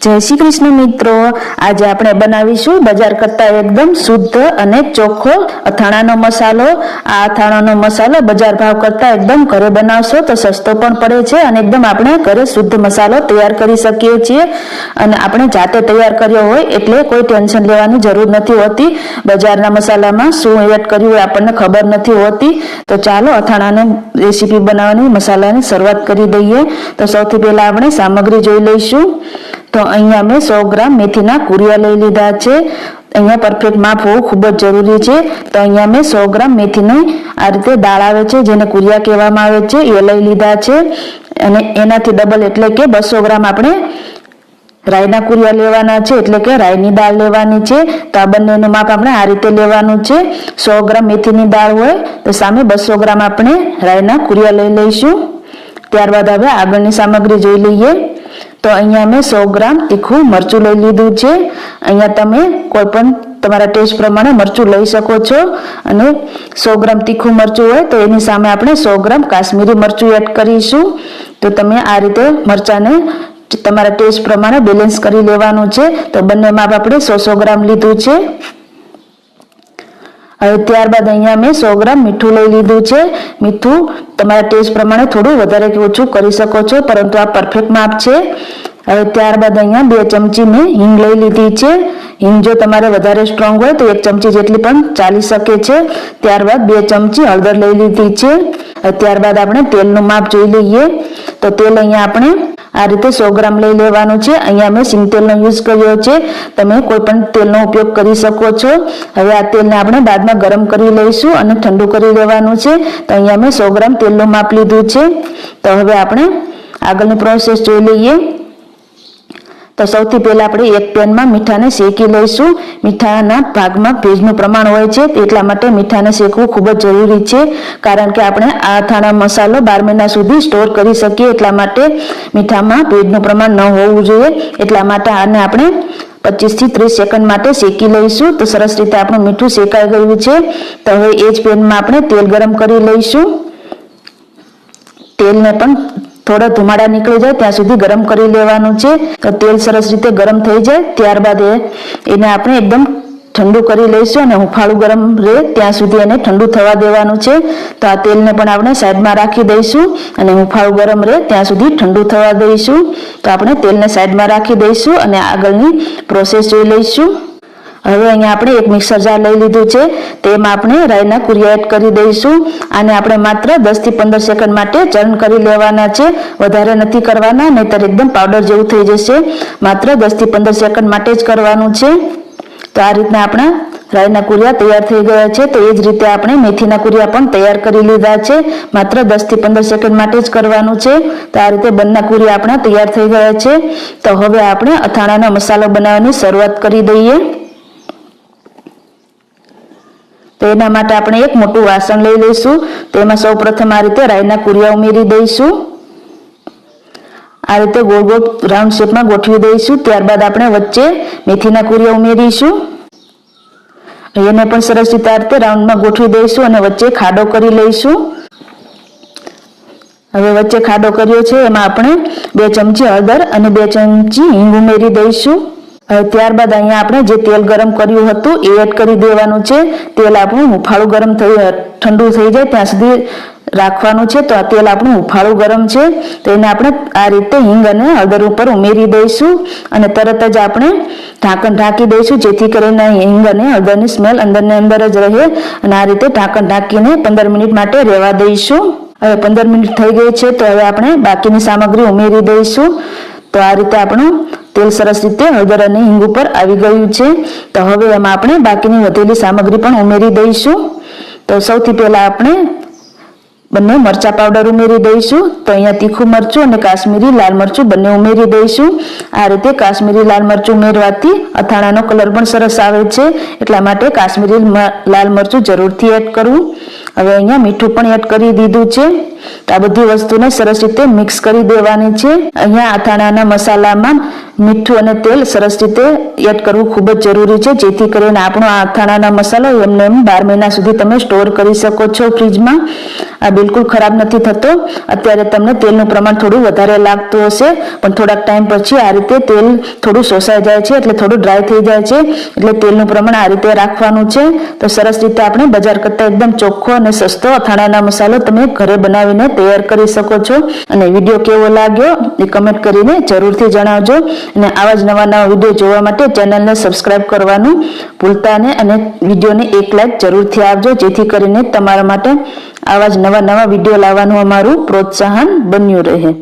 जय श्री कृष्ण मित्रों, आज આપણે બનાવીશું બજાર કરતા એકદમ શુદ્ધ અને ચોખ્ખો અથાણાનો મસાલો। આ અથાણાનો મસાલો બજાર ભાવ કરતા એકદમ ઘરે બનાવશો તો સસ્તો પણ પડે છે અને એકદમ આપણે ઘરે શુદ્ધ મસાલો તૈયાર કરી શકીએ છીએ અને આપણે જાતે તૈયાર કર્યો હોય એટલે કોઈ ટેન્શન લેવાની જરૂર નથી હોતી। બજારના મસાલામાં શું એડ કર્યું આપણને ખબર નથી હોતી। તો ચાલો અથાણાની રેસીપી બનાવવાની મસાલાની શરૂઆત કરી દઈએ। તો સૌથી પહેલા આપણે સામગ્રી જોઈ લઈશું। तो अहींया मैं 100 ग्राम मेथीना कुरिया लई लीधा छे। अहींया परफेक्ट माप होवुं खूब ज जरूरी छे। तो अहींया मैं 100 ग्राम मेथीनी आ रीते दाळ आवे छे जेने कुरिया कहेवामां आवे छे ए लई लीधा छे अने एनाथी डबल एटले के 200 ग्राम आपणे राईना कुरिया लेवाना छे एटले के राईनी दाळ लेवानी छे। तो आ बंनेनुं माप आपणे आ रीते लेवानुं छे। 100 ग्राम मेथीनी दाळ होय तो सामे 200 ग्राम आपणे राईना कुरिया लई लईशुं। त्यारबाद हवे आगळनी सामग्री जोई लईए। तो अहींया मैं 100 ग्राम तीखू मरचुं लई लीधुं छे। अहींया तमे कोई पण तमारा टेस्ट प्रमाणे मरचुं लई शको छो अने 100 ग्राम तीखू मरचुं होय तो एनी सामे आपणे 100 ग्राम काश्मीरी मरचुं एड करीशुं। तो तमे आ रीते मरचाने तमारा टेस्ट प्रमाणे बेलेन्स करी लेवानुं छे। तो बंने माप आपणे 100 ग्राम लीधुं छे। હવે ત્યારબાદ અહીંયા મેં 100 ગ્રામ મીઠું લઈ લીધું છે। મીઠું તમારા ટેસ્ટ પ્રમાણે થોડું વધારે કે ઓછું કરી શકો છો પરંતુ આ પરફેક્ટ માપ છે। હવે ત્યારબાદ અહીંયા 2 ચમચી મેં હિંગ લઈ લીધી છે। હિંગ જો તમારે વધારે સ્ટ્રોંગ હોય તો 1 ચમચી જેટલી પણ ચાલી શકે છે। ત્યારબાદ 2 ચમચી હળદર લઈ લીધી છે। ત્યારબાદ આપણે તેલનું માપ જોઈ લઈએ। તો તેલ અહીંયા આપણે आ रीते 100 ग्राम लई लेवानुं छे। अहींया मैं सिंग तेलनो यूज कर्यो छे। तमे कोई पण तेलनो उपयोग करी शको छो। हवे आ तेलने आपणे बादमां गरम करी लईशुं अने ठंडू करी लेवानुं छे। तो अहींया मैं 100 ग्राम तेलनुं माप लीधुं छे। तो हवे आपणे आगळनी प्रोसेस जोई लईए। तो सौथी पहेला आपणे एक पेन में मीठाने शेकी लईशुं। मीठाना भागमां भेजनुं प्रमाण होय छे એટલા માટે મીઠાને શેકવું ખૂબ જ જરૂરી છે કારણ કે આપણે આ અથાણા મસાલો 12 મહિના સુધી સ્ટોર કરી શકીએ એટલા માટે મીઠામાં ભેજનું પ્રમાણ ન હોવું જોઈએ। એટલા માટે આને આપણે 25 થી 30 સેકન્ડ માટે શેકી લઈશું। તો સરસ રીતે આપણું મીઠું શેકાઈ ગયું છે। તો હવે એ જ પેનમાં આપણે તેલ ગરમ કરી લઈશું। તેલને પણ थोड़ा धुमाड़ा निकली जाए त्या सुधी गरम करी लेवानुं छे। तो तेल सरस रीते गरम थई जाए त्यारबाद एने आपणे एकदम ठंडू करी लईशुं अने हुफाळुं गरम रहे त्या सुधी एने ठंडू थवा देवानुं छे। तो आ तेलने पण आपणे साइडमां राखी दईशुं अने हुफाळुं गरम रहे त्या सुधी ठंडू थवा दईशुं। तो आपणे तेलने साइडमां राखी दईशुं अने आगळनी प्रोसेस जोई लईशुं। હવે અહીંયા આપણે એક મિક્સર જાર લઈ લીધું છે। તેમાં આપણે રાઈના કુરિયા એડ કરી દઈશું। આને આપણે માત્ર 10 થી 15 સેકન્ડ માટે ચર્ન કરી લેવાના છે, વધારે નથી કરવાના નહીતર એકદમ પાવડર જેવું થઈ જશે। માત્ર 10 થી 15 સેકન્ડ માટે જ કરવાનું છે। તો આ રીતના આપણા રાઈના કુરિયા તૈયાર થઈ ગયા છે। તો એ જ રીતે આપણે મેથીના કુરિયા પણ તૈયાર કરી લીધા છે। માત્ર 10 થી 15 સેકન્ડ માટે જ કરવાનું છે। તો આ રીતે બંને કુરિયા આપણા તૈયાર થઈ ગયા છે। તો હવે આપણે અથાણાનો મસાલો બનાવવાની શરૂઆત કરી દઈએ। तो एना माटे आपणे एक मोटुं वासण लई लईशुं। तेमां सौप्रथम आ रीते राईना कुरिया उमेरी दईशुं। आ रीते गोल गोल राउंड शेप में गोठवी दईशुं। त्यारबाद आपणे वच्चे मेथीना कुरिया उमेरीशुं। एने पण सरस रीते आ रीते राउंड में गोठवी दईशुं अने वच्चे खाडो करी लईशुं। हवे वच्चे खाडो कर्यो छे एमां आपणे 2 चमची हळदर अने 2 चमची हींग उमेरी दईशुं। त्यारबाद अहींया आपणे जे तेल गरम कर्युं हतुं ए एड करी देवानुं छे। तेल आपणुं हुफाळुं गरम थई ठंडू थई जाय त्यां सुधी राखवानुं छे। तो आ तेल आपणुं हुफाळुं गरम छे तो एने आपणे आ रीते हींग अने हळदर उपर उमेरी दईशुं अने तरत ज आपणे ढांकण ढांकी दईशुं जेथी करीने हींग अने हळदरनी स्मेल अंदरने अंदर ज रहे अने आ रीते ढांकण ढांकीने 15 मिनिट माटे रहेवा दईशुं। हवे 15 मिनिट थई गई छे तो हवे आपणे बाकीनी सामग्री उमेरी दईशुं। तो आ रीते आपणुं तेल सरस रीते हळदर अने हींग उपर आवी गयुं छे। तो हवे एमां आपणे बाकीनी वधेली सामग्री पण उमेरी दईशुं। तो सौथी पहेला आपणे बंने मरचा पाउडर उमेरी दईशुं। तो अहींया तीखुं मरचुं अने काश्मीरी लाल मरचुं बंने उमेरी दईशुं। आ रीते काश्मीरी लाल मरचुं उमेरवाथी અથાણાનો कलर पण सरस आवे छे એટલા માટે काश्मीरी लाल मरचुं जरूरथी एड करवुं। हवे अहींया मीठुं पण एड करी दीधुं छे। आ बधी वस्तुने सरस रीते मिक्स करी देवानी छे। अहींया અથાણાના મસાલામાં મીઠું અને તેલ સરસ રીતે એડ કરવું ખૂબ જ જરૂરી છે, જેથી કરીને આપણો આ અથાણાના મસાલો એમને એમ 12 મહિના સુધી તમે સ્ટોર કરી શકો છો ફ્રીજમાં. આ બિલકુલ ખરાબ નથી થતો. અત્યારે તમને તેલનું પ્રમાણ થોડું વધારે લાગતું હશે, પણ થોડાક ટાઈમ પછી આ રીતે તેલ થોડું શોષાઈ જાય છે, એટલે થોડું ડ્રાય થઈ જાય છે, એટલે તેલનું પ્રમાણ આ રીતે રાખવાનું છે. તો સરસ રીતે આપણે બજાર કરતાં એકદમ ચોખ્ખો અને સસ્તો અથાણાના મસાલો તમે ઘરે બનાવીને તૈયાર કરી શકો છો. અને વિડીયો કેવો લાગ્યો એ કમેન્ટ કરીને જરૂરથી જણાવજો. અને આવા જ નવા વિડીયો જોવા માટે ચેનલને સબસ્ક્રાઇબ કરવાનું ભૂલતા નહીં, અને વિડીયોને એક લાઈક જરૂરથી આપજો, જેથી કરીને તમારા માટે આવા જ નવા વિડીયો લાવવાનું અમારું પ્રોત્સાહન બન્યું રહે.